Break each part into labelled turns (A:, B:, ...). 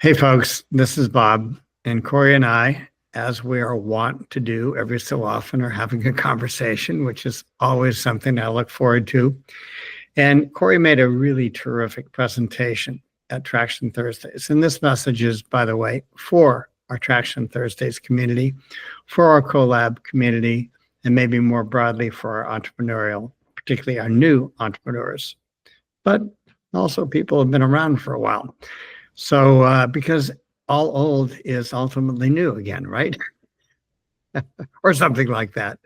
A: Hey folks, this is Bob, and Corey and I, as we are wont to do every so often, are having a conversation, which is always something I look forward to. And Corey made a really terrific presentation at Traction Thursdays. And this message is, by the way, for our Traction Thursdays community, for our collab community, and maybe more broadly for our entrepreneurial, particularly our new entrepreneurs, but also people who have been around for a while. So, because all old is ultimately new again, right? Or something like that.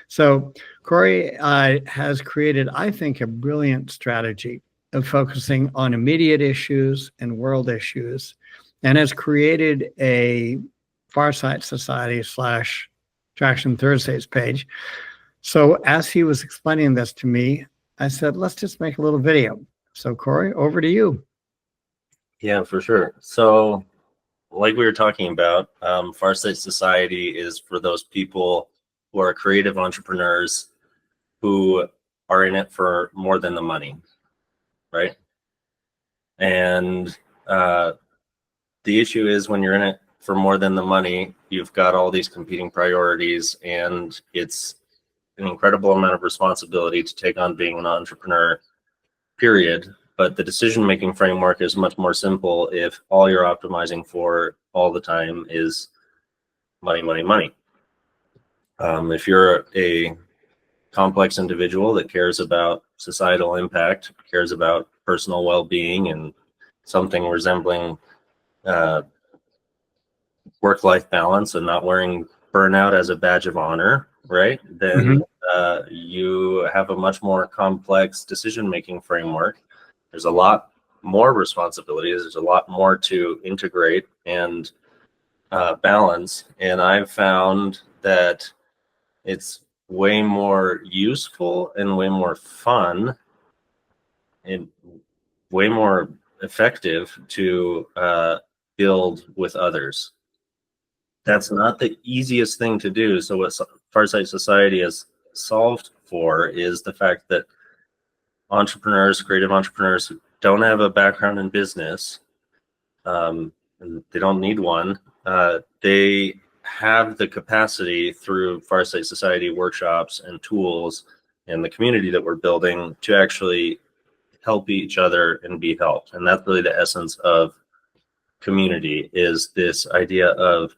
A: So, Corey has created, I think, a brilliant strategy of focusing on immediate issues and world issues, and has created a Farsight Society / Traction Thursdays page. So, as he was explaining this to me, I said, let's just make a little video. So, Corey, over to you.
B: Yeah, for sure. So like we were talking about, Farsight Society is for those people who are creative entrepreneurs who are in it for more than the money, right? And the issue is when you're in it for more than the money, you've got all these competing priorities, and it's an incredible amount of responsibility to take on being an entrepreneur, period. But the decision-making framework is much more simple if all you're optimizing for all the time is money, money, money. If you're a complex individual that cares about societal impact, cares about personal well-being and something resembling work-life balance and not wearing burnout as a badge of honor, right? Then you have a much more complex decision-making framework. There's a lot more responsibilities. There's a lot more to integrate and balance. And I've found that it's way more useful and way more fun and way more effective to build with others. That's not the easiest thing to do. So what Farsight Society has solved for is the fact that entrepreneurs, creative entrepreneurs who don't have a background in business, and they don't need one, they have the capacity through Farsight Society workshops and tools and the community that we're building to actually help each other and be helped. And that's really the essence of community, is this idea of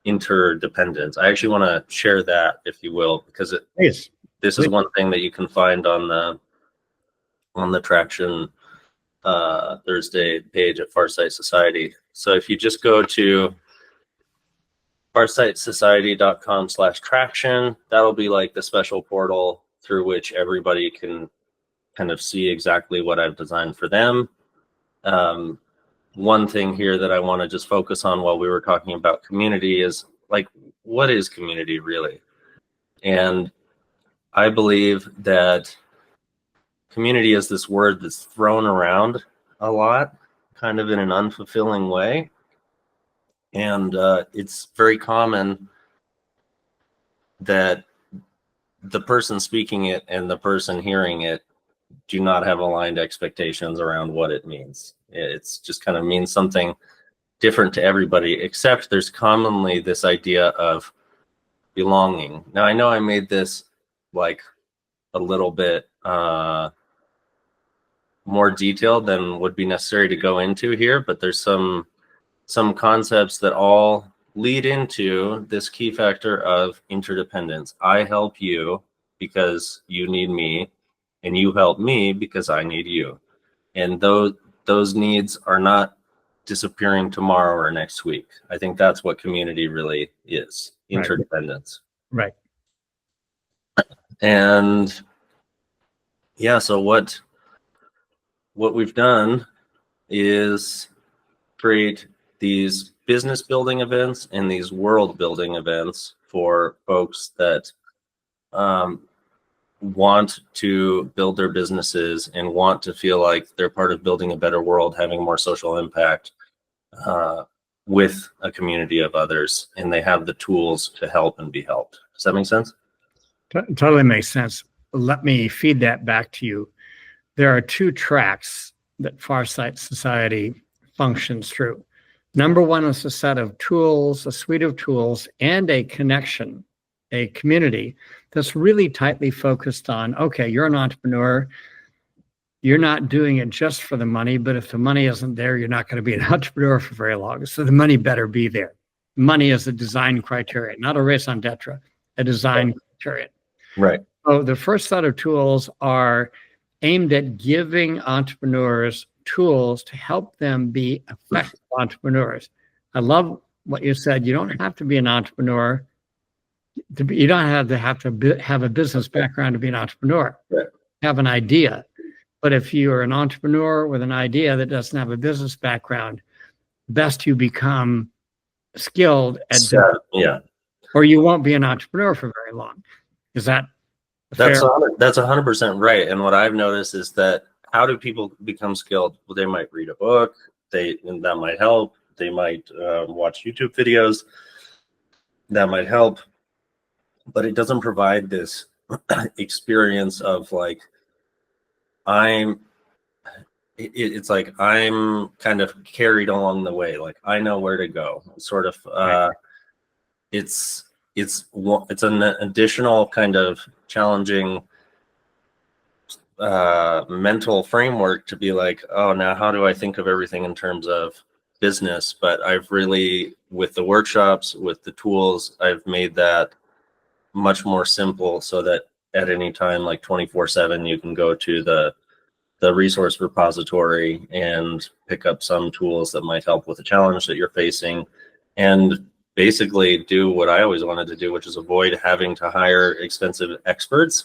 B: interdependence. I actually want to share that, if you will, because this is one thing that you can find on the Traction Thursday page at Farsight Society. So if you just go to farsightsociety.com/traction, that'll be like the special portal through which everybody can kind of see exactly what I've designed for them. One thing here that I want to just focus on while we were talking about community is, like, what is community really? And I believe that community is this word that's thrown around a lot, kind of in an unfulfilling way. And it's very common that the person speaking it and the person hearing it do not have aligned expectations around what it means. It's just kind of means something different to everybody, except there's commonly this idea of belonging. Now, I know I made this like a little bit more detailed than would be necessary to go into here, but there's some concepts that all lead into this key factor of interdependence. I help you because you need me, and you help me because I need you. And those needs are not disappearing tomorrow or next week. I think that's what community really is, interdependence.
A: Right.
B: And yeah, so what we've done is create these business building events and these world building events for folks that want to build their businesses and want to feel like they're part of building a better world, having more social impact with a community of others, and they have the tools to help and be helped. Does that make sense?
A: Totally makes sense. Let me feed that back to you. There are two tracks that Farsight Society functions through. Number one is a set of tools, a suite of tools, and a connection, a community that's really tightly focused on, okay, you're an entrepreneur. You're not doing it just for the money, but if the money isn't there, you're not going to be an entrepreneur for very long. So the money better be there. Money is a design criteria, not a raison d'etre, a design criteria.
B: Right.
A: So the first set of tools are aimed at giving entrepreneurs tools to help them be effective entrepreneurs. I love what you said. You don't have to be an entrepreneur. You don't have to have a business background to be an entrepreneur.
B: Right.
A: Have an idea. But if you're an entrepreneur with an idea that doesn't have a business background, best you become skilled at
B: yeah,
A: or you won't be an entrepreneur for very long. Is that
B: that's
A: fair?
B: That's 100% right. And what I've noticed is that how do people become skilled? Well, they might read a book. That might help. They might watch YouTube videos. That might help. But it doesn't provide this experience of like, it's like I'm kind of carried along the way. Like I know where to go. Sort of, it's an additional kind of challenging mental framework to be like, oh, now how do I think of everything in terms of business? But I've really, with the workshops, with the tools, I've made that much more simple so that at any time, like 24/7, you can go to the resource repository and pick up some tools that might help with the challenge that you're facing, and basically do what I always wanted to do, which is avoid having to hire expensive experts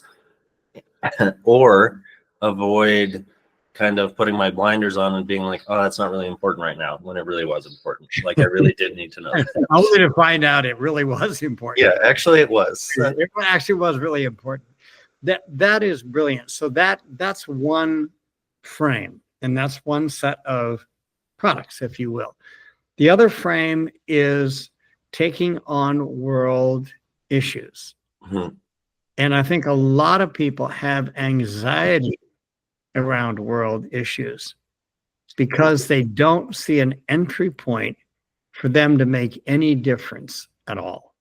B: or avoid kind of putting my blinders on and being like, oh, that's not really important right now, when it really was important. Like I really did need to know.
A: Only to find out it really was important.
B: Yeah, actually it was.
A: It actually was really important. That is brilliant. So that's one frame, and that's one set of products, if you will. The other frame is taking on world issues.
B: Mm-hmm.
A: And I think a lot of people have anxiety around world issues because they don't see an entry point for them to make any difference at all.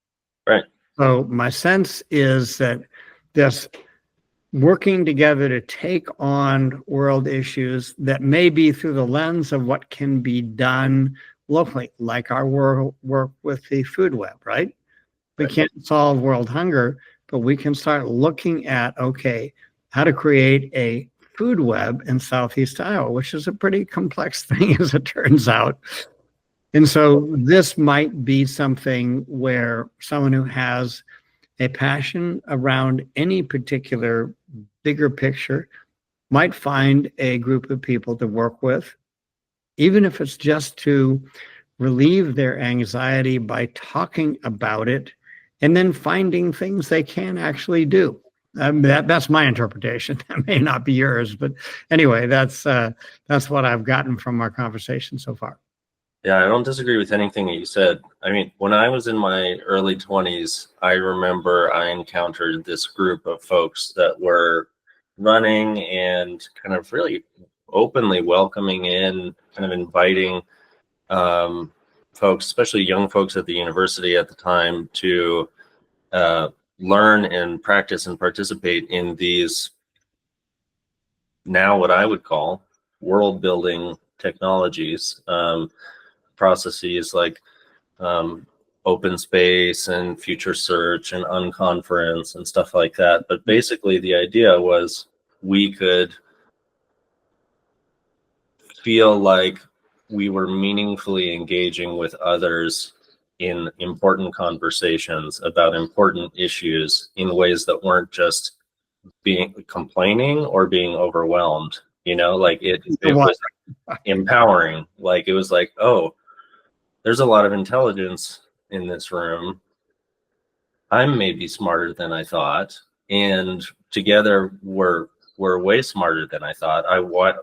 B: Right.
A: So my sense is that this working together to take on world issues that may be through the lens of what can be done locally, like our work with the food web, right? We can't solve world hunger, but we can start looking at, okay, how to create a food web in Southeast Iowa, which is a pretty complex thing as it turns out. And so this might be something where someone who has a passion around any particular bigger picture might find a group of people to work with, even if it's just to relieve their anxiety by talking about it and then finding things they can actually do. That's my interpretation. That may not be yours, but anyway, that's what I've gotten from our conversation so far.
B: Yeah, I don't disagree with anything that you said. I mean, when I was in my early 20s, I remember I encountered this group of folks that were running and kind of really openly welcoming in, kind of inviting folks, especially young folks at the university at the time, to learn and practice and participate in these, now what I would call world building technologies. Processes like open space and future search and unconference and stuff like that. But basically the idea was we could feel like we were meaningfully engaging with others in important conversations about important issues in ways that weren't just being complaining or being overwhelmed, like it was empowering. Like it was like, oh, there's a lot of intelligence in this room. I'm maybe smarter than I thought, and together we're way smarter than I thought.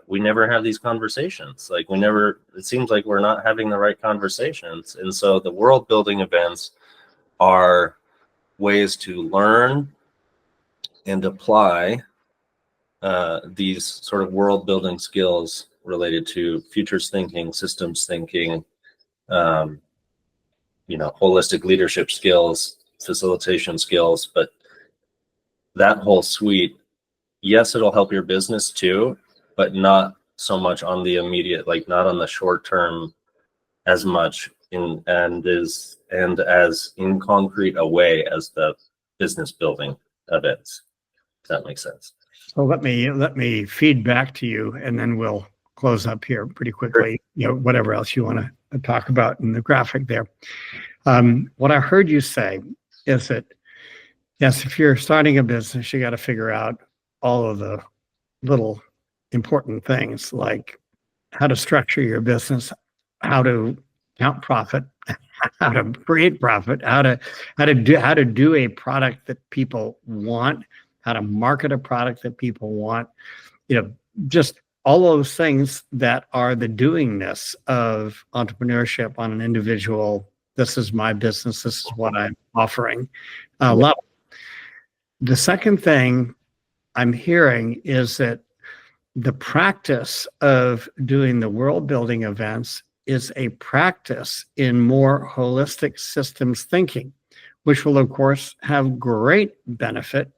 B: We never have these conversations. Like it seems like we're not having the right conversations. And so the world building events are ways to learn and apply these sort of world building skills related to futures thinking, systems thinking, um, holistic leadership skills, facilitation skills, but that whole suite, yes, it'll help your business too, but not so much on the immediate, like not on the short term as much and as in concrete a way as the business building events. If that makes sense.
A: So let me feed back to you, and then we'll close up here pretty quickly. Whatever else you want to talk about in the graphic there. What I heard you say is that, yes, if you're starting a business, you got to figure out all of the little important things, like how to structure your business, how to count profit, how to create profit, how to do a product that people want, how to market a product that people want, just all those things that are the doingness of entrepreneurship on an individual. This is my business. This is what I'm offering. Level. The second thing I'm hearing is that the practice of doing the world building events is a practice in more holistic systems thinking, which will, of course, have great benefit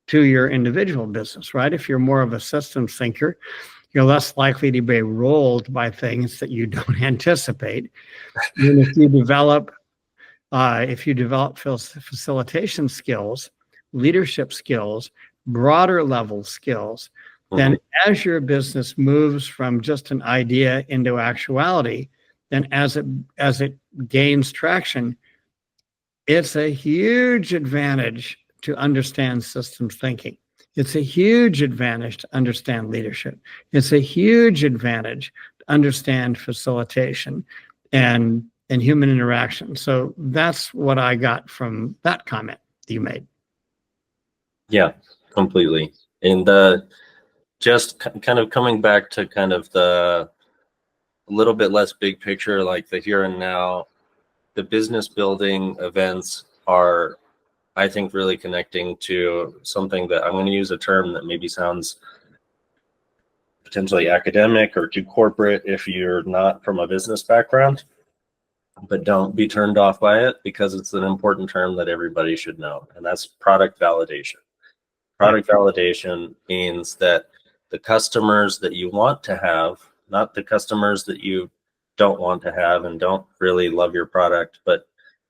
A: to your individual business, right? If you're more of a systems thinker, you're less likely to be rolled by things that you don't anticipate. And if you develop facilitation skills, leadership skills, broader level skills, then as your business moves from just an idea into actuality, then as it gains traction, it's a huge advantage to understand systems thinking. It's a huge advantage to understand leadership. It's a huge advantage to understand facilitation and human interaction. So that's what I got from that comment that you made.
B: Yeah, completely. And just kind of coming back to kind of the little bit less big picture, like the here and now, the business building events are, I think, really connecting to something that I'm going to use a term that maybe sounds potentially academic or too corporate if you're not from a business background, but don't be turned off by it, because it's an important term that everybody should know, and that's product validation. Product validation means that the customers that you want to have, not the customers that you don't want to have and don't really love your product, but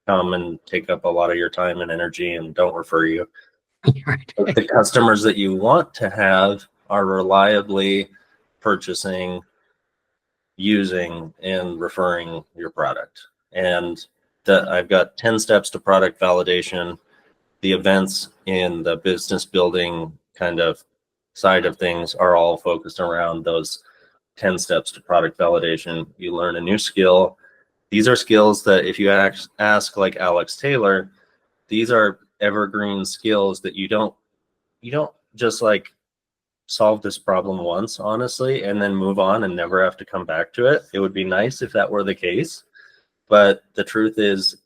B: come and take up a lot of your time and energy and don't refer you. But the customers that you want to have are reliably purchasing, using, and referring your product. And I've got 10 steps to product validation. The events in the business building kind of side of things are all focused around those 10 steps to product validation. You learn a new skill. These are skills that if you ask like Alex Taylor, these are evergreen skills that you don't just like solve this problem once, honestly, and then move on and never have to come back to it. It would be nice if that were the case. But the truth is,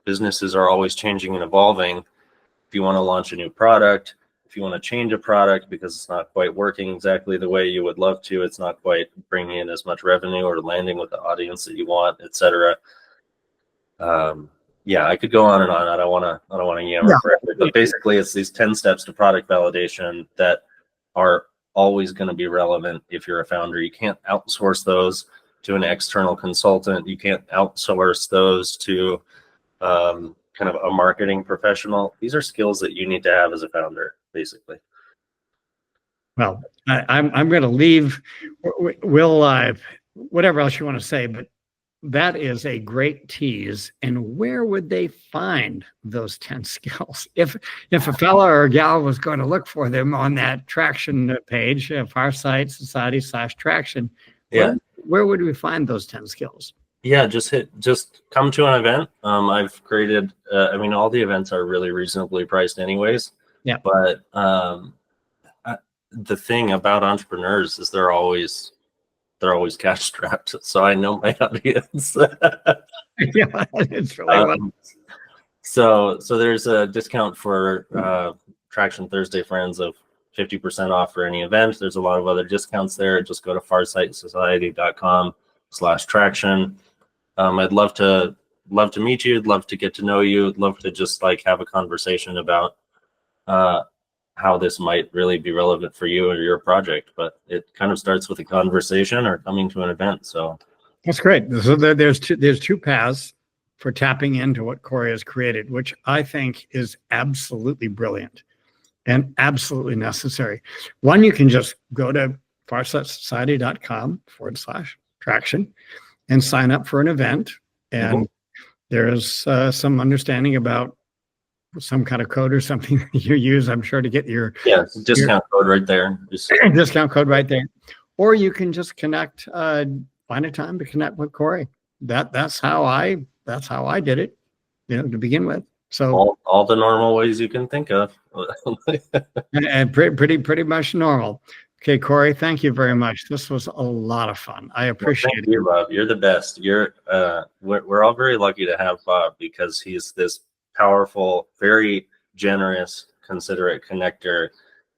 B: businesses are always changing and evolving. If you want to launch a new product, if you want to change a product because it's not quite working exactly the way you would love to, it's not quite bringing in as much revenue or landing with the audience that you want, etc. Yeah, I could go on and on. I don't want to yammer forever, but basically, it's these 10 steps to product validation that are always going to be relevant if you're a founder. You can't outsource those to an external consultant. You can't outsource those to kind of a marketing professional. These are skills that you need to have as a founder, basically.
A: Well, I'm going to leave. We'll whatever else you want to say, but that is a great tease. And where would they find those 10 skills? If a fellow or a gal was going to look for them on that Traction page, Farsightsociety/Traction, where would we find those 10 skills?
B: Yeah, just come to an event. I've created, all the events are really reasonably priced anyways.
A: Yeah.
B: But the thing about entrepreneurs is they're always cash strapped. So I know my audience.
A: Yeah, it's really
B: so there's a discount for Traction Thursday Friends of 50% off for any event. There's a lot of other discounts there. Just go to farsightsociety.com/traction. I'd love to meet you. I'd love to get to know you. I'd love to just like have a conversation about how this might really be relevant for you or your project. But it kind of starts with a conversation or coming to an event. So
A: That's great. So there's two paths for tapping into what Corey has created, which I think is absolutely brilliant and absolutely necessary. One, you can just go to farsightsociety.com/traction and sign up for an event. And there's some understanding about some kind of code or something that you use, I'm sure, to get your
B: discount code right there.
A: Discount code right there. Or you can just connect, find a time to connect with Corey. That's how I did it, to begin with. So
B: all the normal ways you can think of.
A: and pretty much normal. Okay, Corey, thank you very much. This was a lot of fun. I appreciate
B: it. Thank you, Bob. You're the best. We're all very lucky to have Bob because he's this powerful, very generous, considerate connector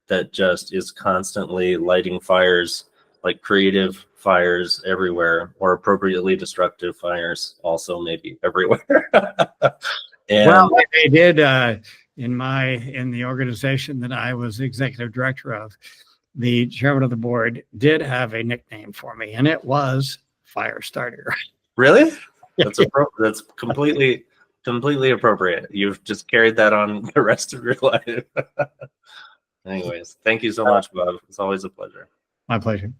B: that just is constantly lighting fires, like creative fires everywhere, or appropriately destructive fires also maybe everywhere.
A: Well, they did in the organization that I was executive director of. The chairman of the board did have a nickname for me, and it was Firestarter.
B: Really? That's completely appropriate. You've just carried that on the rest of your life. Anyways, thank you so much, Bob. It's always a pleasure.
A: My pleasure.